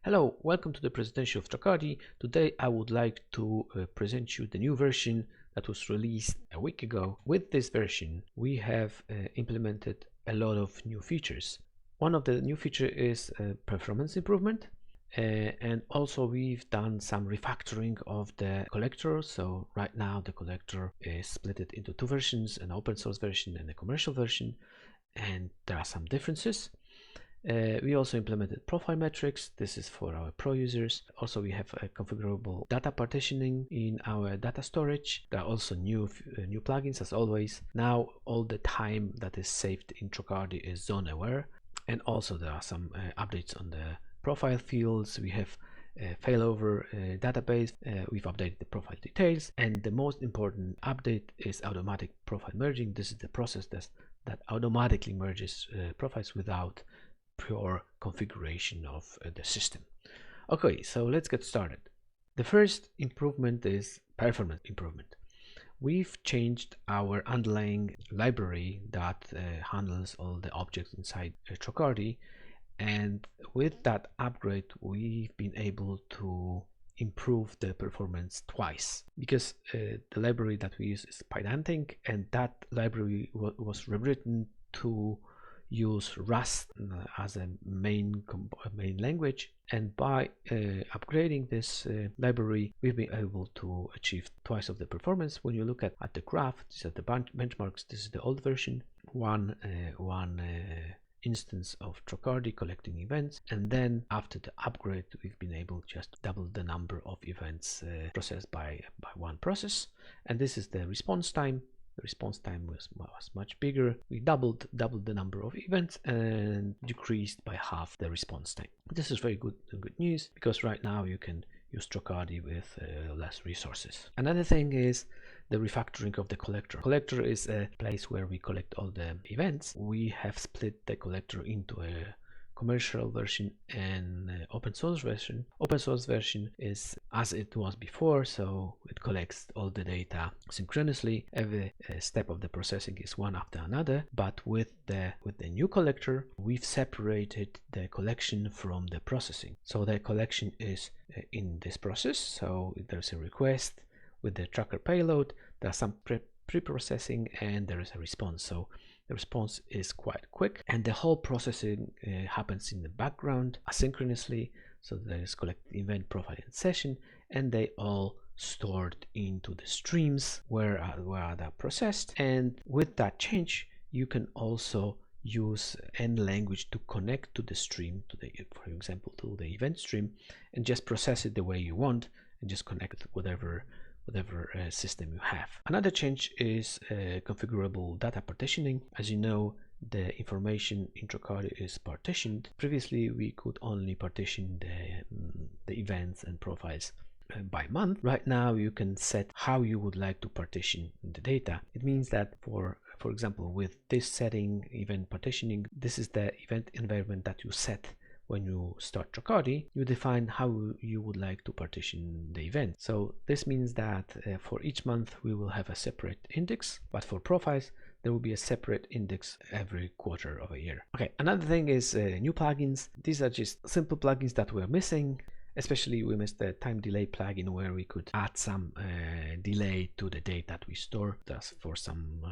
Hello, welcome to the presentation of Tracardi. Today I would like to present you the new version that was released a week ago. With this version we have implemented a lot of new features. One of the new features is performance improvement, and also we've done some refactoring of the collector. So right now the collector is split into two versions, an open source version and a commercial version, and there are some differences. We also implemented profile metrics. This is for our pro users. Also, we have a configurable data partitioning in our data storage. There are also new plugins as always. Now all the time that is saved in Tracardi is zone aware, and also there are some updates on the profile fields. We have failover database. We've updated the profile details, and the most important update is automatic profile merging. This is the process that automatically merges profiles without pure configuration of the system. Okay, so let's get started. The first improvement is performance improvement. We've changed our underlying library that handles all the objects inside Tracardi, and with that upgrade we've been able to improve the performance twice, because the library that we use is Pydantic, and that library was rewritten to use Rust as a main language, and by upgrading this library we've been able to achieve twice of the performance. When you look at the graph, these are the benchmarks. This is the old version, one instance of Tracardi collecting events, and then after the upgrade we've been able to just double the number of events processed by one process. And this is the response time. The response time was much bigger. We doubled the number of events and decreased by half the response time. This is very good news, because right now you can use Tracardi with less resources. Another thing is the refactoring of the collector. Collector is a place where we collect all the events. We have split the collector into a commercial version and open source version. Open source version is as it was before, so it collects all the data synchronously. Every step of the processing is one after another, but with the new collector we've separated the collection from the processing. So the collection is in this process, so there's a request with the tracker payload, there's some pre-processing, and there is a response. So the response is quite quick, and the whole processing happens in the background asynchronously. So there is collect event, profile, and session, and they all stored into the streams where they're processed. And with that change you can also use any language to connect to the stream, for example to the event stream, and just process it the way you want and just connect with whatever system you have. Another change is configurable data partitioning. As you know, the information in Tracardi is partitioned. Previously we could only partition the events and profiles by month. Right now you can set how you would like to partition the data. It means that for example, with this setting, event partitioning, this is the event environment that you set. When you start Tracardi, you define how you would like to partition the event. So this means that for each month we will have a separate index, but for profiles there will be a separate index every quarter of a year. Okay, another thing is new plugins. These are just simple plugins that we're missing. Especially we missed the time delay plugin, where we could add some delay to the date that we store. That's for some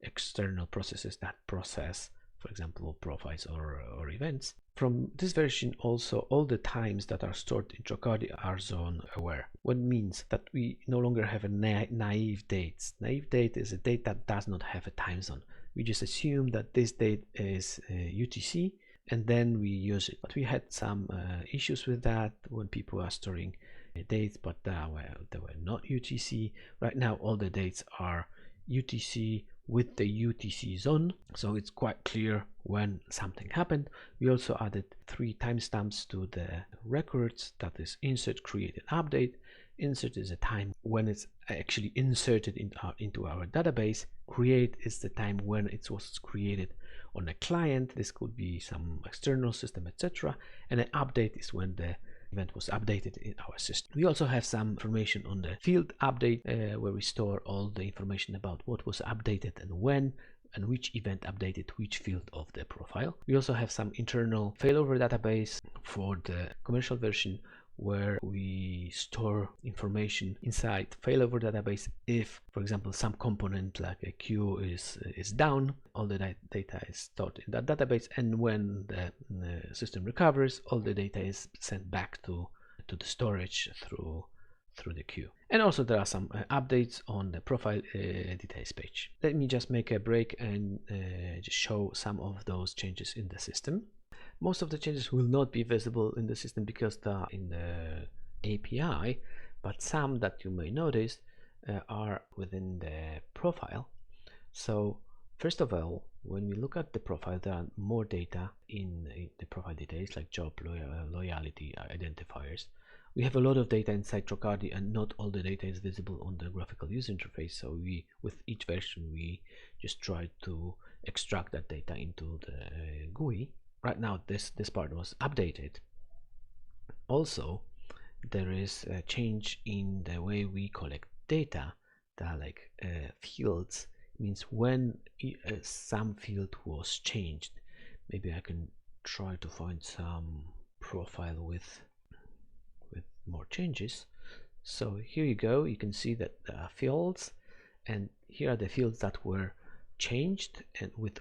external processes that process, for example, profiles or events. From this version also, all the times that are stored in Tracardi are zone aware. What means that we no longer have a naive dates. Naive date is a date that does not have a time zone. We just assume that this date is UTC, and then we use it. But we had some issues with that when people are storing dates, but they were not UTC. Right now all the dates are UTC with the UTC zone, so it's quite clear when something happened. We also added 3 timestamps to the records, that is insert, create, and update. Insert is a time when it's actually inserted into our database. Create is the time when it was created on a client. This could be some external system, etc. And an update is when the event was updated in our system. We also have some information on the field update, where we store all the information about what was updated and when, and which event updated which field of the profile. We also have some internal failover database for the commercial version, where we store information inside failover database. If, for example, some component like a queue is down, all the data is stored in that database, and when the system recovers, all the data is sent back to the storage through the queue. And also there are some updates on the profile details page. Let me just make a break and just show some of those changes in the system. Most of the changes will not be visible in the system because they are in the API, but some that you may notice are within the profile. So first of all, when we look at the profile, there are more data in the profile details, like job, loyalty, identifiers. We have a lot of data inside Tracardi, and not all the data is visible on the graphical user interface. So with each version, we just try to extract that data into the GUI. Right now, this part was updated. Also, there is a change in the way we collect data. There are like fields. It means when some field was changed. Maybe I can try to find some profile with more changes. So here you go. You can see that there are fields, and here are the fields that were changed and with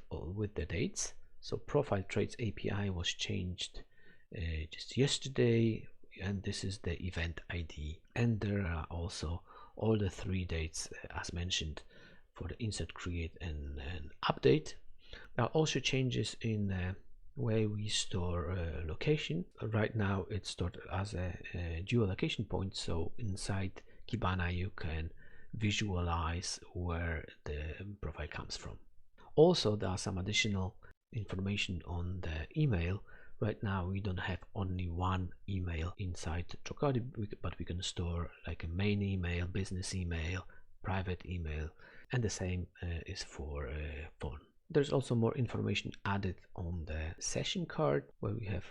the dates. So profile traits API was changed just yesterday, and this is the event ID. And there are also all the 3 dates as mentioned for the insert, create, and update. There are also changes in the way we store location. Right now it's stored as a geolocation point, so inside Kibana you can visualize where the profile comes from. Also, there are some additional information on the email. Right now we don't have only one email inside Tracardi, but we can store like a main email, business email, private email, and the same is for phone. There's also more information added on the session card, where we have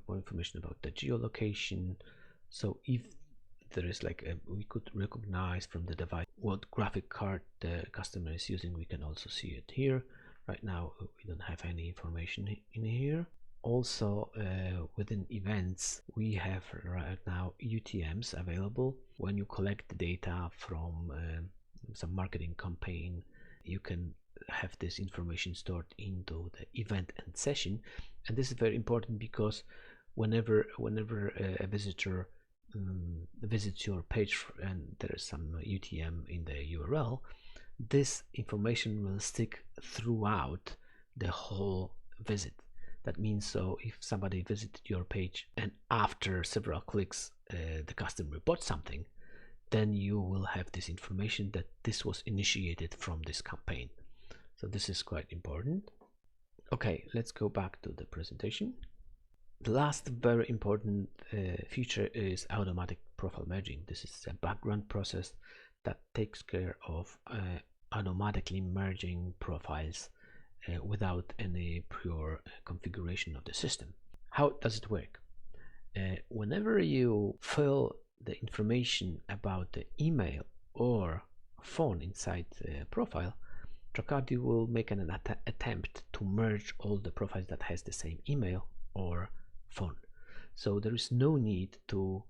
more information about the geolocation. So if there is like we could recognize from the device what graphic card the customer is using, we can also see it here. Right now we don't have any information in here. Also within events, we have right now UTMs available. When you collect the data from some marketing campaign, you can have this information stored into the event and session. And this is very important because whenever a visitor visits your page and there is some UTM in the URL, this information will stick throughout the whole visit. That means, so if somebody visited your page and after several clicks the customer reports something, then you will have this information that this was initiated from this campaign. So this is quite important. Okay, let's go back to the presentation. The last very important feature is automatic profile merging. This is a background process that takes care of automatically merging profiles without any prior configuration of the system. How does it work? Whenever you fill the information about the email or phone inside the profile, Tracardi will make an attempt to merge all the profiles that has the same email or phone. So there is no need to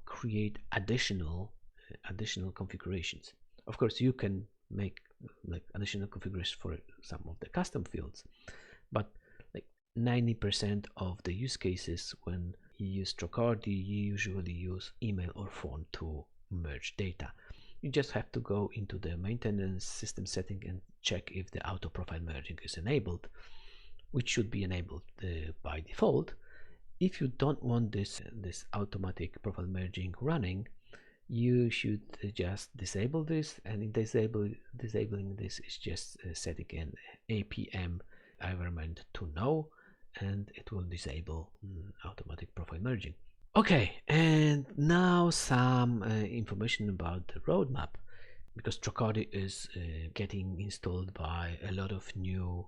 create additional configurations. Of course, you can make like additional configurations for some of the custom fields, but like 90% of the use cases when you use Tracardi, you usually use email or phone to merge data. You just have to go into the maintenance system setting and check if the auto profile merging is enabled, which should be enabled by default. If you don't want this automatic profile merging running, you should just disable this, and in disabling this is just setting an APM environment to no, and it will disable automatic profile merging. Okay, and now some information about the roadmap, because Tracardi is getting installed by a lot of new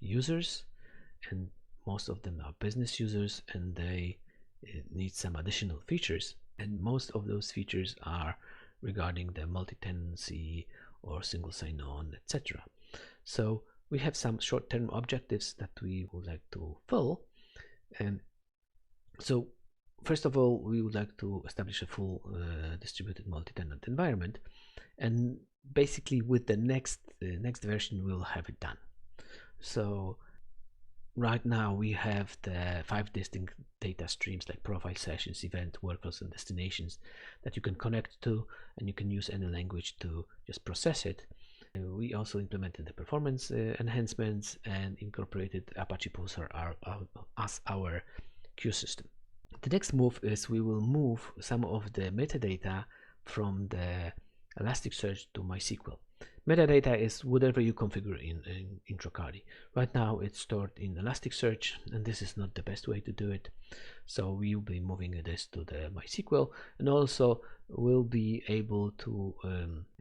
users, and most of them are business users, and they need some additional features, and most of those features are regarding the multi-tenancy or single sign-on, etc. So we have some short-term objectives that we would like to fill. And so first of all, we would like to establish a full distributed multi-tenant environment, and basically with the next version we'll have it done. So right now we have the 5 distinct data streams like profile, sessions, event, workloads, and destinations that you can connect to, and you can use any language to just process it. We also implemented the performance enhancements and incorporated Apache Pulsar as our queue system. The next move is we will move some of the metadata from the Elasticsearch to MySQL. Metadata is whatever you configure in Tracardi. Right now it's stored in Elasticsearch, and this is not the best way to do it. So we will be moving this to the MySQL, and also we'll be able to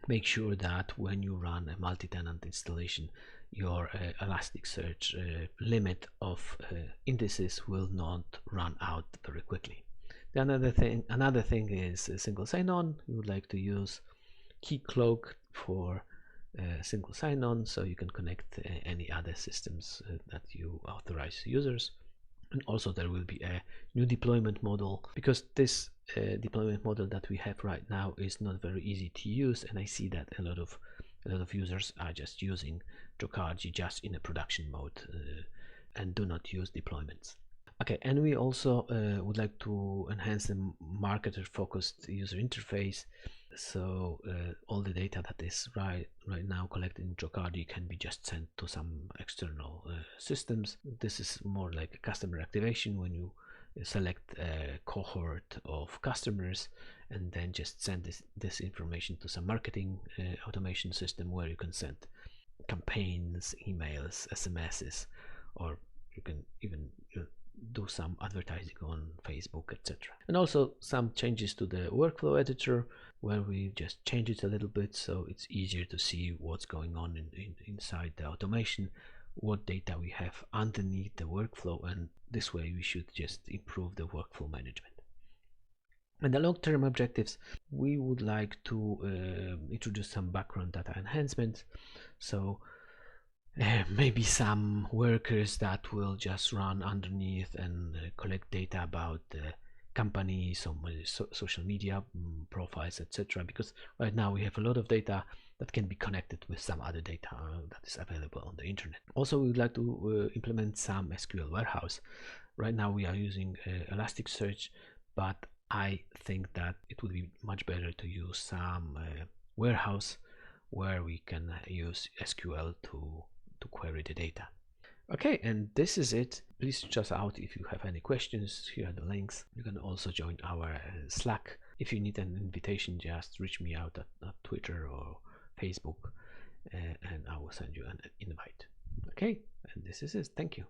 make sure that when you run a multi-tenant installation, your Elasticsearch limit of indices will not run out very quickly. Another thing is a single sign-on. We would like to use Keycloak for single sign-on, so you can connect any other systems that you authorize users. And also there will be a new deployment model, because this deployment model that we have right now is not very easy to use, and I see that a lot of users are just using Tracardi just in a production mode and do not use deployments. Okay, and we also would like to enhance the marketer focused user interface. So all the data that is right now collected in Tracardi can be just sent to some external systems. This is more like a customer activation, when you select a cohort of customers and then just send this information to some marketing automation system, where you can send campaigns, emails, SMSs, or you can even do some advertising on Facebook, etc. And also some changes to the workflow editor, where we just change it a little bit so it's easier to see what's going on inside the automation, what data we have underneath the workflow, and this way we should just improve the workflow management. And the long-term objectives, we would like to introduce some background data enhancements. So maybe some workers that will just run underneath and collect data about the company, some social media profiles, etc. Because right now we have a lot of data that can be connected with some other data that is available on the internet. Also, we would like to implement some SQL warehouse. Right now we are using Elasticsearch, but I think that it would be much better to use some warehouse where we can use SQL to query the data. Okay, and this is it. Please check us out if you have any questions. Here are the links. You can also join our Slack. If you need an invitation, just reach me out at Twitter or Facebook, and I will send you an invite. Okay, and this is it. Thank you.